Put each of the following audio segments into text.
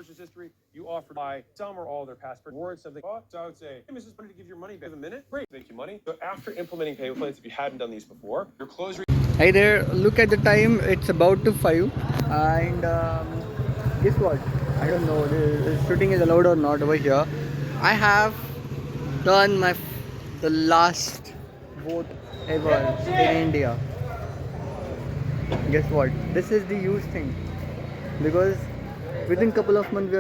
purchase history, you offer to buy some or all their passport warrant something. So I would say, hey, Mrs. Money to give your money back in a minute. Great, thank you, money. So after implementing payment plans, if you hadn't done these before, your close. Hey there, look at the time, it's about to 5 and guess what? I don't know, the shooting is allowed or not over here. I have done the last vote ever in India. Guess what? This is the huge thing because within couple of months we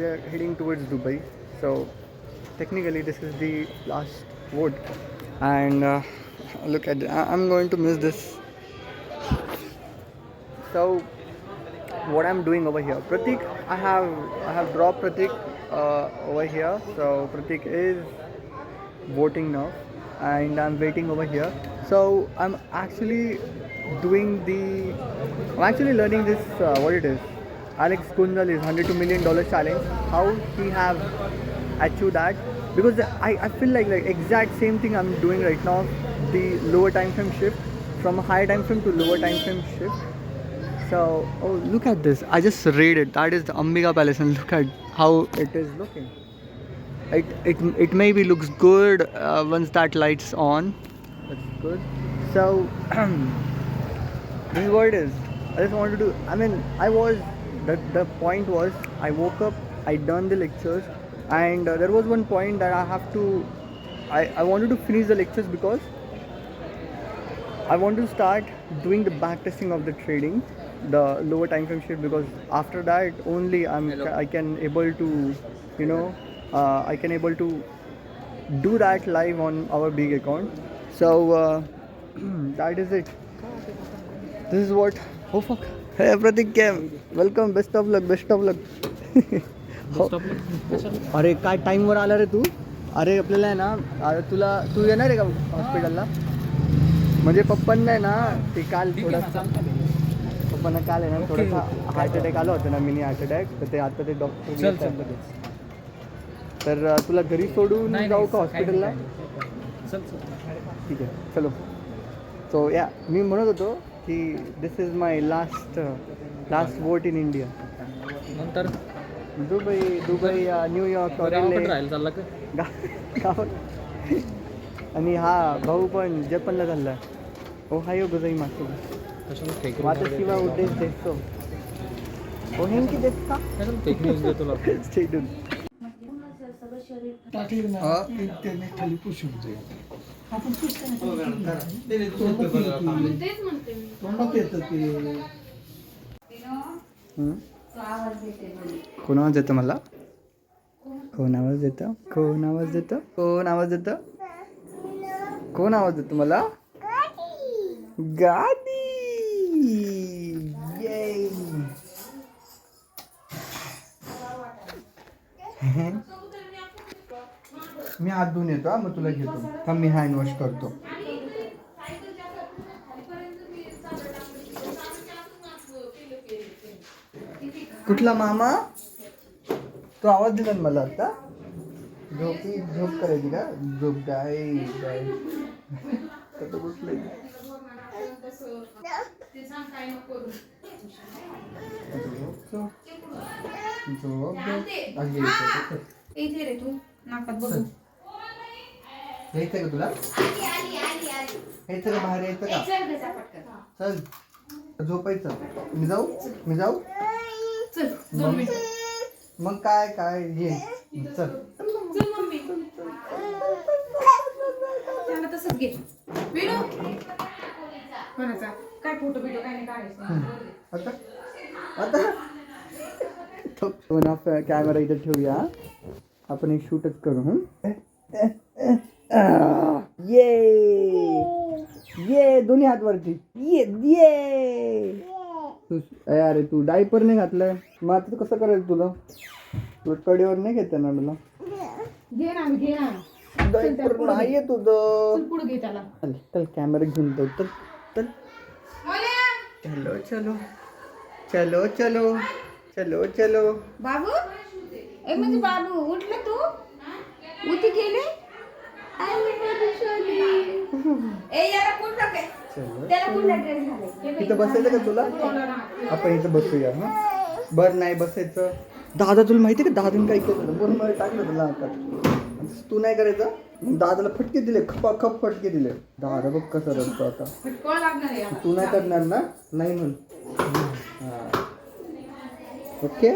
are heading towards Dubai. So technically this is the last vote and look at I'm going to miss this. So what I'm doing over here, Pratik, I have dropped Pratik over here. So Pratik is voting now and I'm waiting over here. So I'm actually learning this what it is. Alex Kunjal is $102 million challenge. How he have achieved that? Because I feel like exact same thing I'm doing right now. The lower time frame shift from a higher time frame to lower time frame shift. So, oh, look at this. I just read it. That is the Ambika Palace and look at how it is looking. It maybe looks good once that light's on. That's good. So, this is what it is. I just wanted to, the point was, I woke up, I done the lectures and there was one point that I wanted to finish the lectures because I want to start doing the back testing of the trading, the lower time frame shift, because after that only I can able to, I can able to do that live on our big account. So that is it. This is what. Oh fuck. Hey Pratik came. Welcome. Best of luck. Best of luck. अरे काय टाइमवर आला रे तू. अरे आपल्याला आहे ना तू येणार आहे का हॉस्पिटलला. म्हणजे पप्पांना आहे ना ते काल थोडंसं पप्पांना काल आहे ना थोडासा हार्ट अटॅक आला होता ना मिनी हार्ट अटॅक तर ते आता ते डॉक्टर तर तुला घरी सोडून जाऊ का हॉस्पिटलला. ठीक आहे चलो. सो या मी म्हणत होतो की this is my last vote in India. नंतर दुबई न्यूयॉर्क गावात. आणि हा भाऊ पण जपानला चालला. ओ हायो गजई मासू माझा शिवा उद्देश देतो. ओ हेंकी देत का स्टेडून खाली पुसून जाईल. आपण तोंडात येतं ते. कोण आवाज देतं मला. कोण आवाज देतं कोण आवाज देतं कोण आवाज देतं कोण आवाज देतं मला. गाडी. ये मी हात धुवून येतो मग तुला घेतो. थांब मी हँड वॉश करतो. कुठला मामा. तो आवाज दिला ना मला आता. झोप करायची का. झोप गाय गाय कसं बसलंय. इथे रे तू नाकात बघू. यायचं का तुला. यायचं का बाहेर यायचं का. चल झोपायचं. मी जाऊ चल 2 मिनिट. मग काय ये चल. चल मम्मी त्याला तसंच घे. व्हिडिओ कोणाचा काय फोटो बिटो काय नाही काढायचं. आता कॅमेरा इथे ठेवूया. आपण एक शूटच करू. ये दोन्ही हात वरती. ये अरे तू डायपर नाही घातलंय मग आता कसं करायचं तुला कडेवर नाही घेते ना तुला. घे ना डायपर नाहीये तुझं. पुढे घे त्याला. चल कॅमेरा घेऊन जाऊ. चल चलो चलो चलो चलो चलो. बाबू म्हणजे बाबू उठलं तू. उठी गेले. इथं बसायचं का तुला. आपण इथं बसूया. बरं नाही बसायचं दादा तुला माहिती आहे का दादाने काय केलं होतं? बरोबर टाकलं तुला हातात. तू नाही करायचं. दादाला फटके दिले, खप फटके दिले. दादा बघ कसं रडतो आता. फटकळ लागणार आहे याला. तू नाही करणार ना? नाही म्हण. ओके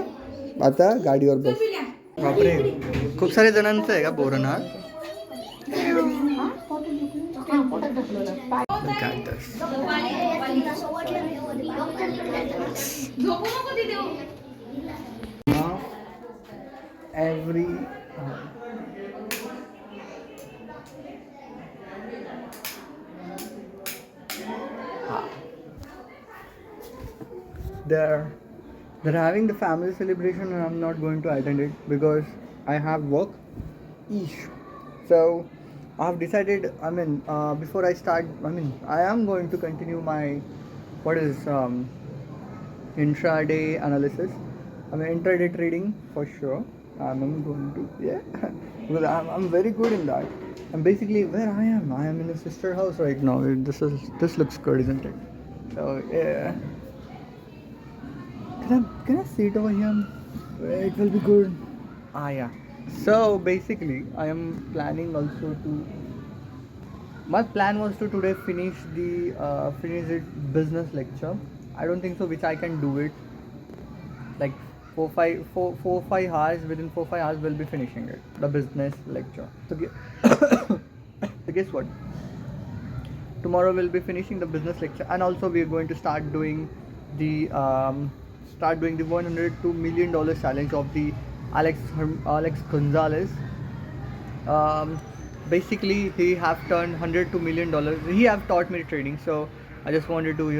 आता गाडीवर चल बस. पिल्या. बापरे खूप सारे जणांचं आहे का बोरनाळ? झोपू नको तिथे. Every they're having the family celebration and I'm not going to attend it because I have work. Eesh. So I've decided. I mean, before I start, I mean, I am going to continue my intraday analysis. I mean, intraday trading for sure. I'm going to because I'm very good in that. And basically, where I am in a sister house right now. This looks good, isn't it? So yeah. Can I sit over here? It will be good. Yeah. So basically, I am planning also to. My plan was to today finish the business lecture. I don't think so, which I can do it. Like 4-5 hours. Within 4-5 hours, we'll be finishing it. The business lecture. So guess what? Tomorrow we'll be finishing the business lecture, and also we're going to start doing the $102 million challenge of the Alex Gonzalez. Basically, he have turned $102 million. He have taught me trading, so I just wanted to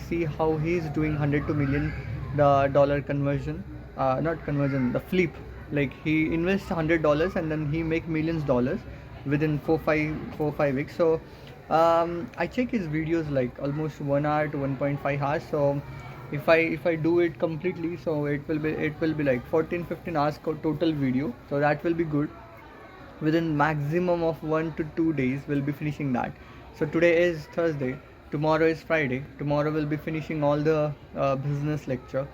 see how he's doing $102 million dollar conversion. Not conversion, the flip. Like he invests $100 and then he make millions dollars within 4-5 weeks. So I check his videos like almost 1 hour to 1.5 hours. So if I do it completely, so it will be like 14-15 hours total video. So that will be good. Within maximum of 1 to 2 days, we'll be finishing that. So today is Thursday. Tomorrow is Friday. Tomorrow we'll be finishing all the business lecture.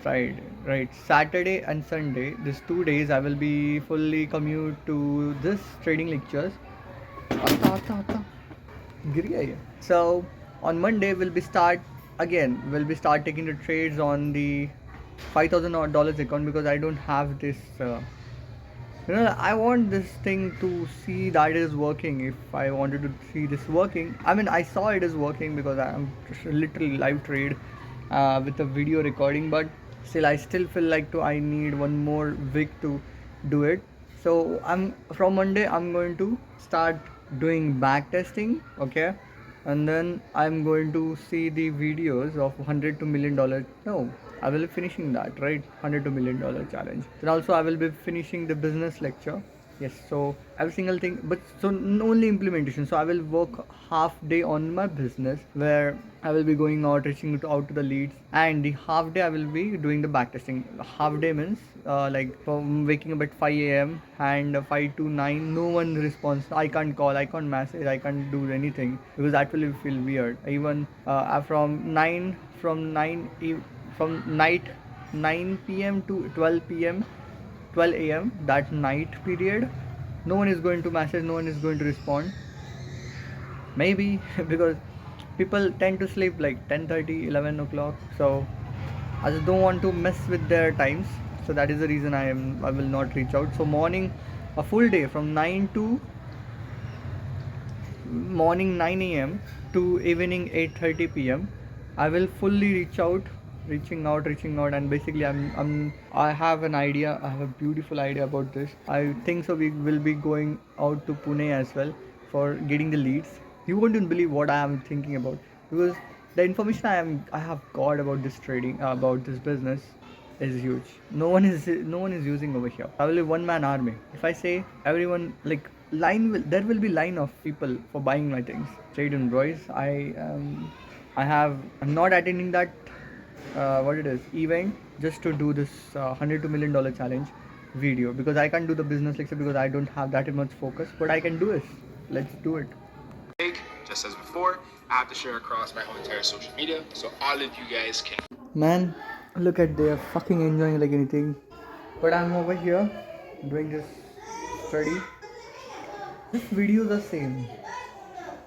Friday, right? Saturday and Sunday, these 2 days, I will be fully commute to this trading lectures. So on Monday we'll be start taking the trades on the $5,000 account because I don't have this. I want this thing to see that it is working. If I wanted to see this working, I mean, I saw it is working because I am literally live trade with a video recording, but still I still feel like I need one more week to do it. So from Monday I'm going to start doing back testing, okay, and then I'm going to see the videos of $102 million. No, I will be finishing that, right? $102 million challenge. Then also I will be finishing the business lecture. Yes, so every single thing, but so only implementation. So I will work half day on my business where I will be going out, reaching out to the leads, and the half day I will be doing the backtesting. Half day means like from waking up at 5 a.m. and 5 to 9, no one responds. I can't call, I can't message, I can't do anything because that will feel weird. Even from night 9 p.m. to 12 a.m. that night period, no one is going to message, no one is going to respond. Maybe because people tend to sleep like 10:30, 11 o'clock. So I just don't want to mess with their times. So that is the reason I will not reach out. So morning, a full day from 9 a.m. to evening 8:30 p.m. I will fully reaching out, and basically I have an idea. I have a beautiful idea about this. I think so. We will be going out to Pune as well for getting the leads. You won't even believe what I am thinking about because the information I have got about this trading, about this business, is huge. No one is using over here. I will be one man army. If I say everyone there will be line of people for buying my things. Trade and boys. I'm not attending that event just to do this $102 million challenge video because I can't do the business lecture because I don't have that much focus, but I can do it. Let's do it. Just as before, I have to share across my whole entire social media so all of you guys can. Man, look at they are fucking enjoying like anything. but I'm over here doing this study. This video is the same,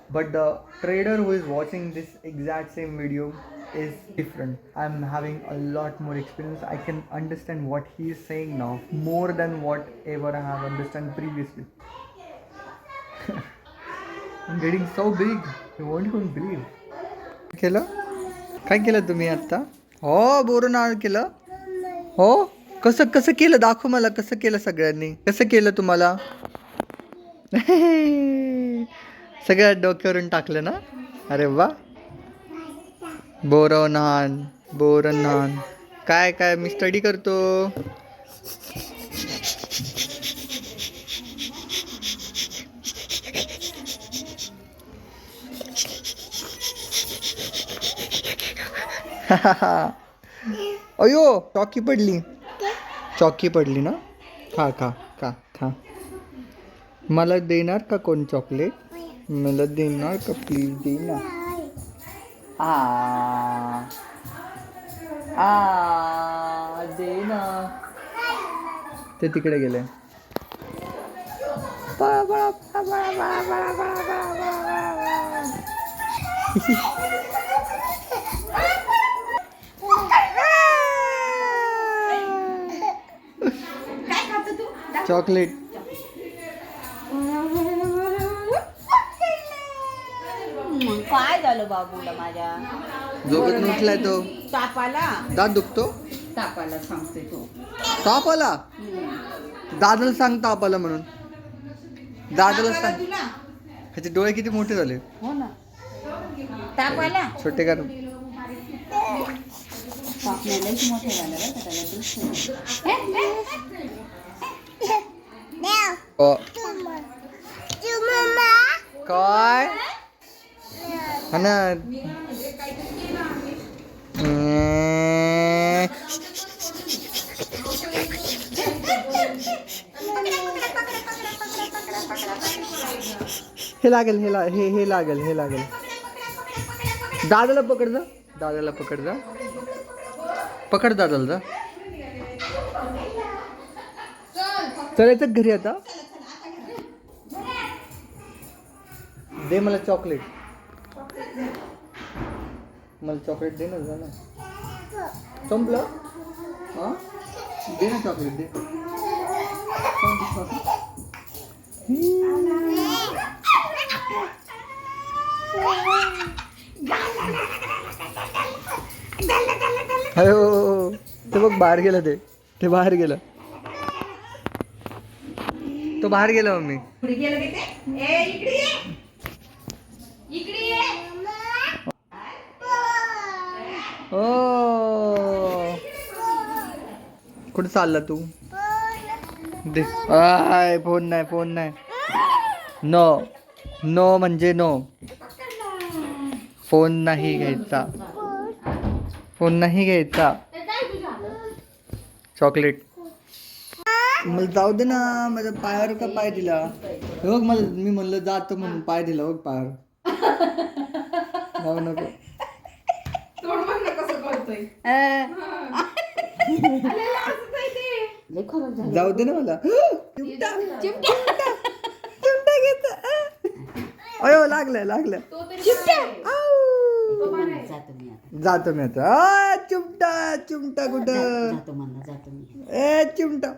but the trader who is watching this exact same video is different. I'm having a lot more experience. I can understand what he is saying now more than whatever I have understood previously. I'm getting so big, you won't even believe. काय केलं तुम्ही आता? हो, बोरून आळ केलं. हो, कसं कसं केलं दाखव मला. कसं केलं सगळ्यांनी? कसं केलं तुम्हाला? सगळ्या डोक्यावरून टाकलं ना? अरे वा. बोरनान काय काय मी स्टडी करतो. अयो चौकी पडली ना. खा खा खा खा. मला देणार का कोण चॉकलेट? मला देणार का प्लीज? देणार. दे ना. ते तिकडे गेले. चॉकलेट. काय झालं बाबूला माझ्या? झोपेतून उठलाय तो. तापाला दात दुखतो. तापाला सांगते तो. ताप आला. दादाला सांग ताप आला म्हणून. दादाला ताप आला सांग. तुला? ह्याचे डोळे किती मोठे झाले. हो ना. तापाला छोटे कर. तापलेलंच मोठे झालं बरं का, त्याला दिसतं. काय हा ना. हे लागेल. हे लागेल. दादाला पकड जा. पकड दादाला जा. चलायचं घरी आता. दे मला चॉकलेट. दे ना. जा ना. संपलं. हां दे ना चॉकलेट. दे. अयो ते बघ बाहेर गेलं. ते बाहेर गेलं. तो बाहेर गेला मम्मी. पुढे गेलं की ते? इकडे ये. ओ कुठे चालला तू? दे. आय फोन नाही. नो म्हणजे नो. फोन नाही घ्यायचा. चॉकलेट. मला जाऊ दे ना. माझ्या पायावर का पाय दिला? बघ मला. मी म्हणलं जातो म्हणून पाय दिला बघ पायावर. जाऊ नको. जाऊ दे ना मला. चिमटा घेत. अयो लागलं. जातो मी आता. चिमटा कुठं? ए चिमटा.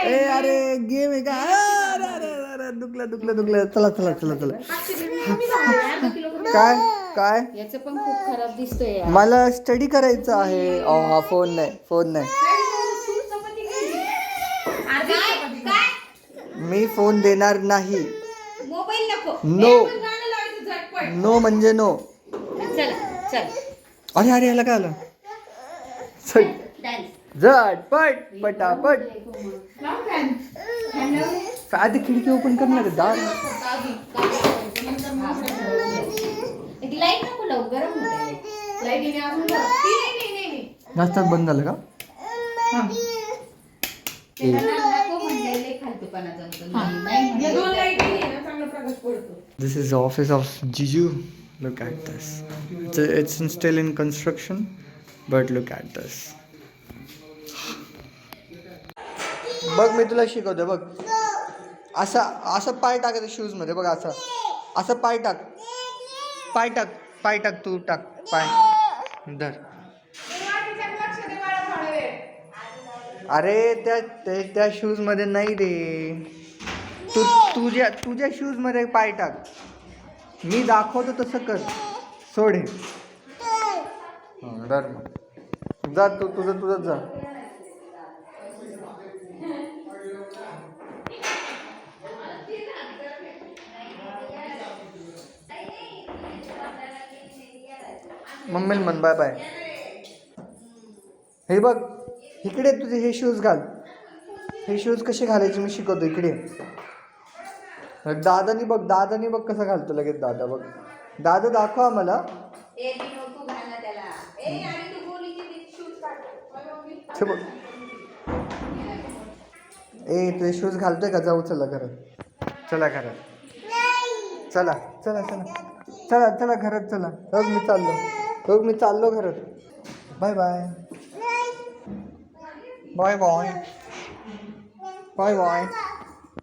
ए अरे गेम आहे का? अरे दुखलं. चला. काय याचं पण खूप खराब दिसतोय. मला स्टडी करायचं आहे. हा फोन नाही. मी फोन देणार नाही. मोबाईल नको. नो म्हणजे नो. चल अरे ह्याला काय आलं? झटपट पटापट. आधी खिडकी ओपन करणार दार. लाईट नको लावू, गरम होते. लाईट नाश्ता बंद झालं का? This is the office of Jiju. Look at this. It's still in construction. But look at this. बघ मी तुला शिकवतो बघ. असं पाय टाकायचं शूजमध्ये बघ. असं पाय टाक. पाय टाक तू टाक पाय धर. अरे त्या शूजमध्ये नाही रे. तुझ्या शूजमध्ये पाय टाक. मी दाखवतो तसं कर. सोड हे. धर मग जा तू तुझं जा. मम्मी म्हण बाय बाय. हे बघ इकडे तुझे हे शूज घाल. हे शूज कसे घालायचे मी शिकवतो. इकडे दादानी बघ कसं घालतो लगेच. दादा बघ. दादा दाखवा मला. बघ तुझे शूज घालतोय का. जाऊ चला घरात. चला घरात चला. बघ मी चाललो घरात. Bye bye. Bye bye. Bye bye.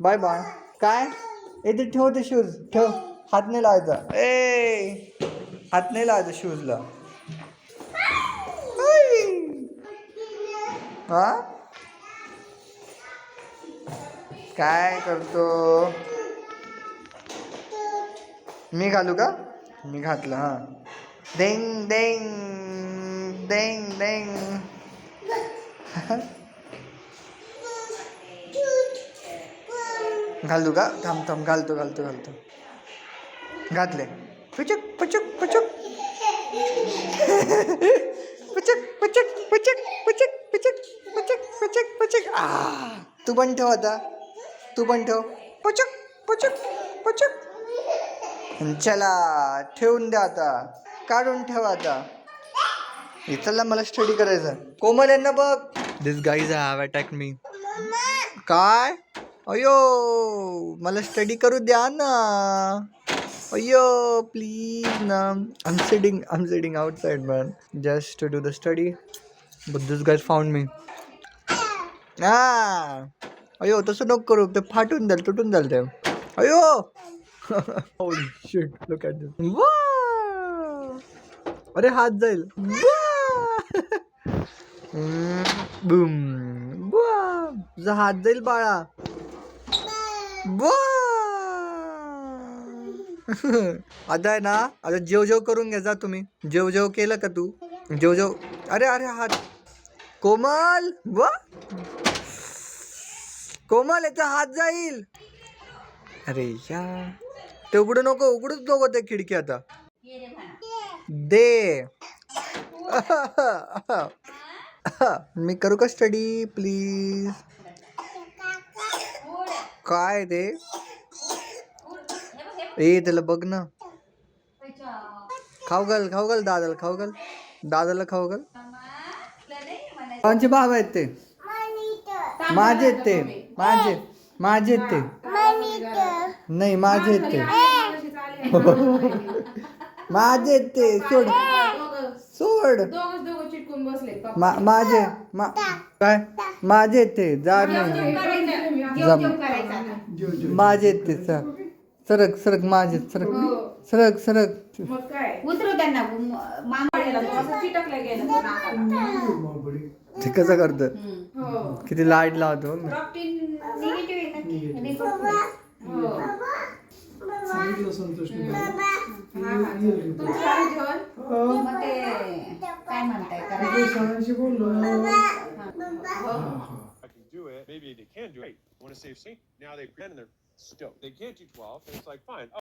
Bye bye. काय इथे ठेव ते शूज ठेव. हात नाही लावायचा. हात नाही लावायचा शूजला. हा काय करतो. मी घालू का. मी घातलं. हा डेंग डेंग डेंग डेंग. घालू का. थांब घालतो. घातले. पुचक पुचक पुचक पुचक पुचक पुचक पुचक पुचक पुचक पुचक पुचक. तू पण ठेव आता. पुचक पुचक पुचक. चला ठेवून द्या आता. काढून ठेवा आता. चला मला स्टडी करायचं. कोमल यांना बघ. दिस गाईज हॅव अटॅक्ड मी. काय अयो मला स्टडी करू द्या ना. अयो प्लीज ना. I'm sitting outside man just to do the study but this guys found me. अयो तसं नको करू. ते फाटून जाईल तुटून जाईल ते. अयो holy shit look at this. अरे हात जाईल. बूम. तुझा हात जाईल बाळा. आता आहे ना. आता जेव करून घ्या जा तुम्ही. जेव केलं का तू. जेव. अरे हात. कोमल कोमल याचा हात जाईल. अरे या ते उघडूच नको ते खिडकी. आता दे. मी करू का स्टडी प्लीज. काय ते त्याला बघ ना. खाऊ घाल दादाला खाऊ घाल. कोणचे भाव आहेत ते. माझे आहेत ते. नाही माझे आहेत ते. माझे आहेत ते. सोड माझे काय माझे आहेत ते. जार नाही माझे आहेत ते. सरक माझे सरक. उतरू त्यांना. ते कसं करतो. किती लाईट लावतो. काय म्हणताय. Do it. Maybe they can do it. Want to save money? Now they pretend they're stoked. They can't do 12, and it's like fine.